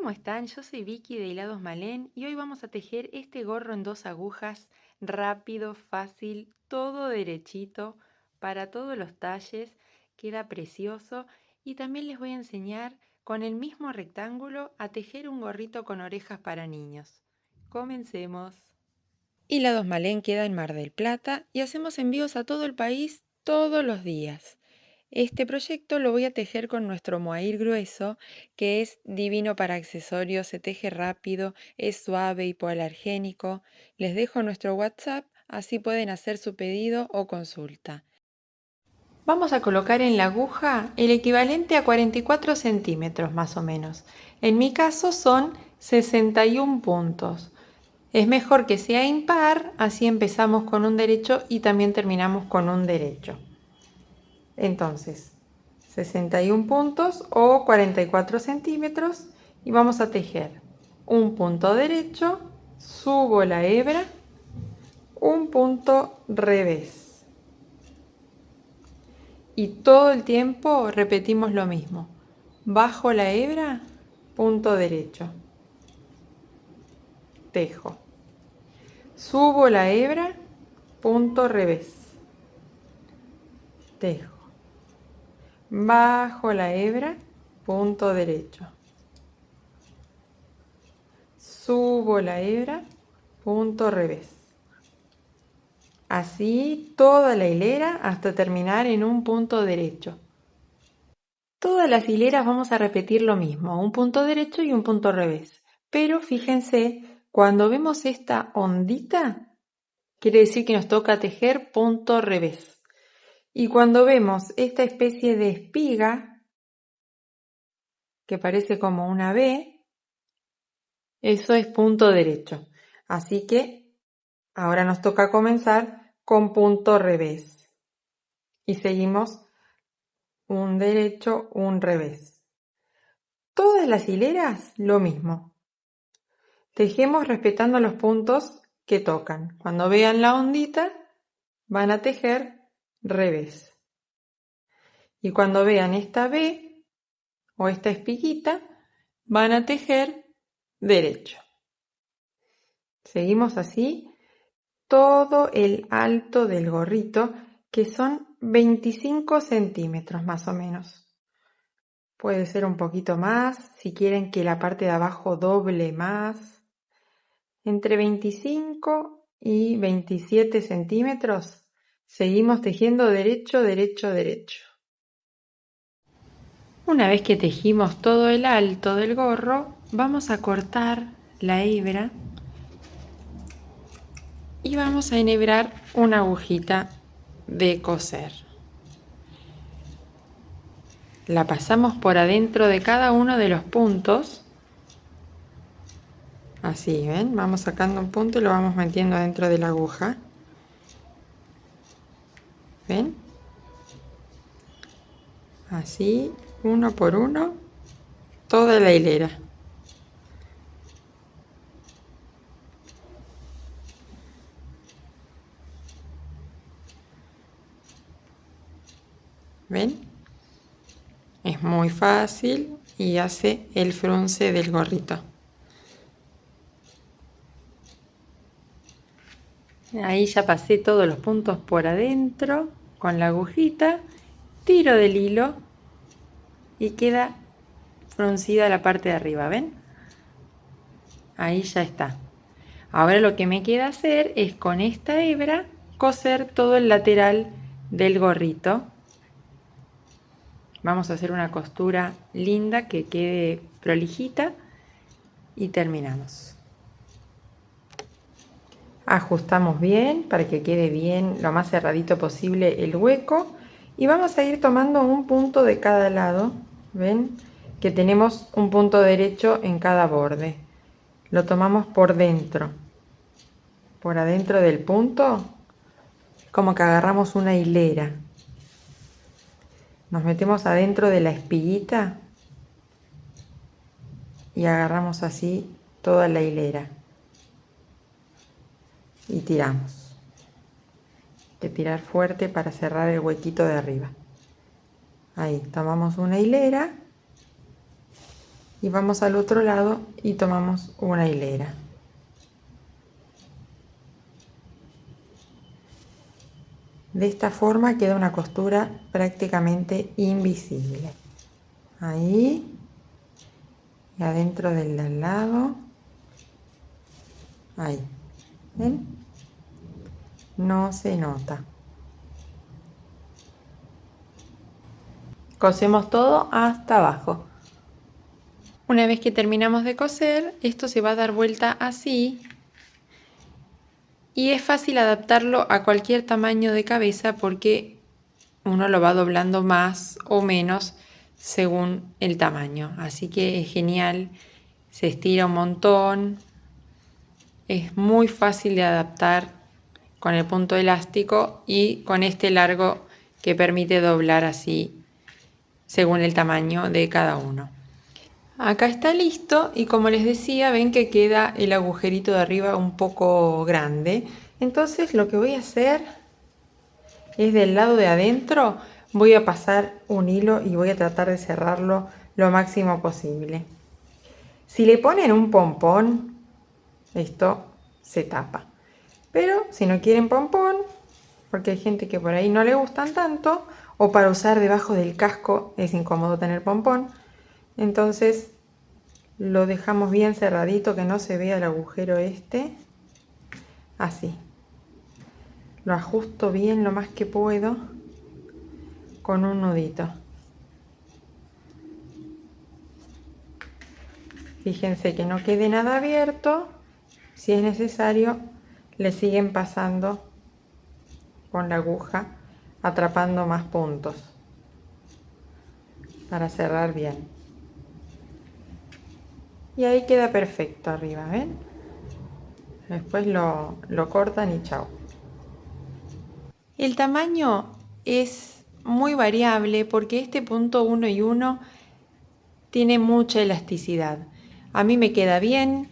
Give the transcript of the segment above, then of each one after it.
¿Cómo están? Yo soy Vicky de Hilados Malén y hoy vamos a tejer este gorro en 2 agujas, rápido, fácil, todo derechito, para todos los talles, queda precioso y también les voy a enseñar con el mismo rectángulo a tejer un gorrito con orejas para niños. Comencemos. Hilados Malén queda en Mar del Plata y hacemos envíos a todo el país todos los días. Este proyecto lo voy a tejer con nuestro mohair grueso, que es divino para accesorios, se teje rápido, es suave, hipoalergénico. Les dejo nuestro WhatsApp, así pueden hacer su pedido o consulta. Vamos a colocar en la aguja el equivalente a 44 centímetros más o menos. En mi caso son 61 puntos. Es mejor que sea impar, así empezamos con un derecho y también terminamos con un derecho. Entonces, 61 puntos o 44 centímetros y vamos a tejer un punto derecho, subo la hebra, un punto revés. Y todo el tiempo repetimos lo mismo. Bajo la hebra, punto derecho. Tejo. Subo la hebra, punto revés. Tejo. Bajo la hebra, punto derecho. Subo la hebra, punto revés. Así toda la hilera hasta terminar en un punto derecho. Todas las hileras vamos a repetir lo mismo, un punto derecho y un punto revés. Pero fíjense, cuando vemos esta ondita, quiere decir que nos toca tejer punto revés. Y cuando vemos esta especie de espiga, que parece como una V, eso es punto derecho. Así que ahora nos toca comenzar con punto revés. Y seguimos un derecho, un revés. Todas las hileras lo mismo. Tejemos respetando los puntos que tocan. Cuando vean la ondita, van a tejer revés. Y cuando vean esta V o esta espiguita, van a tejer derecho. Seguimos así todo el alto del gorrito, que son 25 centímetros más o menos. Puede ser un poquito más, si quieren que la parte de abajo doble más. Entre 25 y 27 centímetros, seguimos tejiendo derecho, derecho, derecho. Una vez que tejimos todo el alto del gorro, vamos a cortar la hebra y vamos a enhebrar una agujita de coser. La pasamos por adentro de cada uno de los puntos. Así, ¿ven? Vamos sacando un punto y lo vamos metiendo dentro de la aguja. ¿Ven? Así, uno por uno, toda la hilera. ¿Ven? Es muy fácil y hace el frunce del gorrito. Ahí ya pasé todos los puntos por adentro con la agujita, tiro del hilo y queda fruncida la parte de arriba, ¿ven? Ahí ya está. Ahora lo que me queda hacer es con esta hebra coser todo el lateral del gorrito. Vamos a hacer una costura linda que quede prolijita y terminamos. Ajustamos bien para que quede bien lo más cerradito posible el hueco y vamos a ir tomando un punto de cada lado. ¿Ven? Que tenemos un punto derecho en cada borde. Lo tomamos por dentro. Por adentro del punto, como que agarramos una hilera. Nos metemos adentro de la espiguita y agarramos así toda la hilera. Y tiramos. Hay que tirar fuerte para cerrar el huequito de arriba. Ahí, tomamos una hilera y vamos al otro lado y tomamos una hilera. De esta forma queda una costura prácticamente invisible. Ahí y adentro del de al lado. Ahí. ¿Ven? No se nota. Cosemos todo hasta abajo. Una vez que terminamos de coser, esto se va a dar vuelta así. Y es fácil adaptarlo a cualquier tamaño de cabeza porque uno lo va doblando más o menos según el tamaño. Así que es genial, se estira un montón, es muy fácil de adaptar con el punto elástico y con este largo que permite doblar así según el tamaño de cada uno. Acá está listo y como les decía, ven que queda el agujerito de arriba un poco grande. Entonces lo que voy a hacer es del lado de adentro, voy a pasar un hilo y voy a tratar de cerrarlo lo máximo posible. Si le ponen un pompón, esto se tapa. Pero si no quieren pompón, porque hay gente que por ahí no le gustan tanto, o para usar debajo del casco es incómodo tener pompón, entonces lo dejamos bien cerradito, que no se vea el agujero este, así. Lo ajusto bien lo más que puedo con un nudito. Fíjense que no quede nada abierto. Si es necesario, le siguen pasando con la aguja, atrapando más puntos para cerrar bien. Y ahí queda perfecto arriba, ¿ven? Después lo cortan y chao. El tamaño es muy variable porque este punto 1 y 1 tiene mucha elasticidad. A mí me queda bien,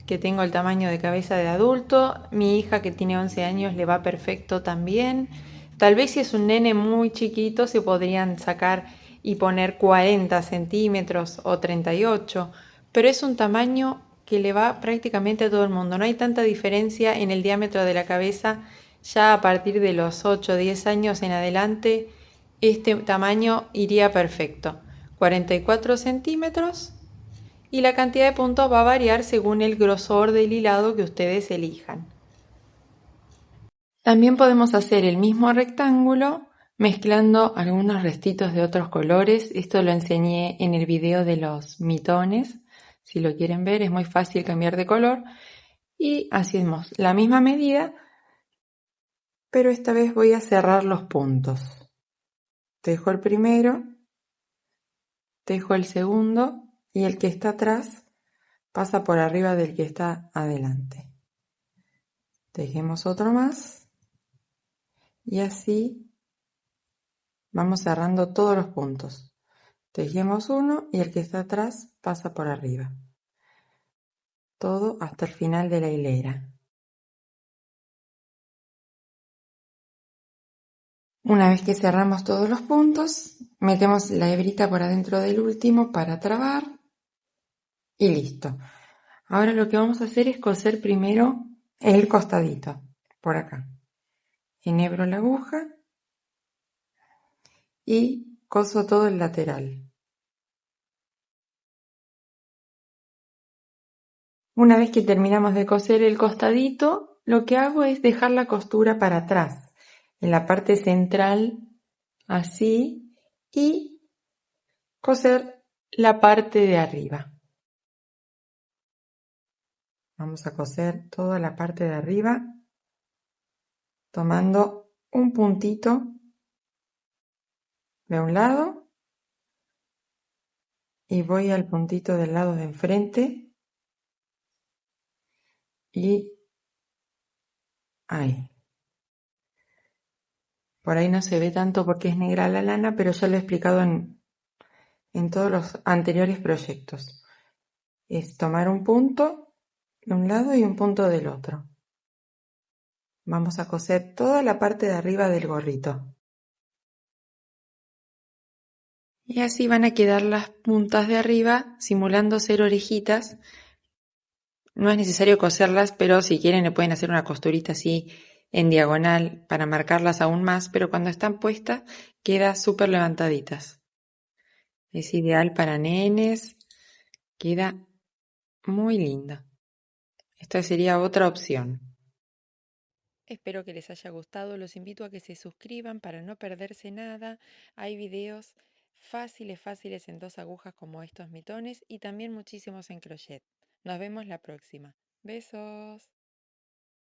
que tengo el tamaño de cabeza de adulto. Mi hija, que tiene 11 años, le va perfecto también. Tal vez si es un nene muy chiquito se podrían sacar y poner 40 centímetros o 38, pero es un tamaño que le va prácticamente a todo el mundo. No hay tanta diferencia en el diámetro de la cabeza. Ya a partir de los 8 o 10 años en adelante, este tamaño iría perfecto. 44 centímetros, y la cantidad de puntos va a variar según el grosor del hilado que ustedes elijan. También podemos hacer el mismo rectángulo mezclando algunos restitos de otros colores. Esto lo enseñé en el video de los mitones. Si lo quieren ver, es muy fácil cambiar de color. Y hacemos la misma medida, pero esta vez voy a cerrar los puntos. Tejo el primero, tejo el segundo y el que está atrás pasa por arriba del que está adelante. Tejemos otro más y así vamos cerrando todos los puntos. Tejemos uno y el que está atrás pasa por arriba. Todo hasta el final de la hilera. Una vez que cerramos todos los puntos, metemos la hebrita por adentro del último para trabar y listo. Ahora lo que vamos a hacer es coser primero el costadito, por acá. Enhebro la aguja y coso todo el lateral. Una vez que terminamos de coser el costadito, lo que hago es dejar la costura para atrás, en la parte central, así, y coser la parte de arriba. Vamos a coser toda la parte de arriba, tomando un puntito de un lado y voy al puntito del lado de enfrente y ahí. Por ahí no se ve tanto porque es negra la lana, pero ya lo he explicado en todos los anteriores proyectos. Es tomar un punto de un lado y un punto del otro. Vamos a coser toda la parte de arriba del gorrito. Y así van a quedar las puntas de arriba simulando ser orejitas. No es necesario coserlas, pero si quieren le pueden hacer una costurita así en diagonal para marcarlas aún más, pero cuando están puestas queda súper levantaditas. Es ideal para nenes, queda muy linda. Esta sería otra opción. Espero que les haya gustado. Los invito a que se suscriban para no perderse nada. Hay videos fáciles en 2 agujas como estos mitones y también muchísimos en crochet. Nos vemos la próxima. Besos.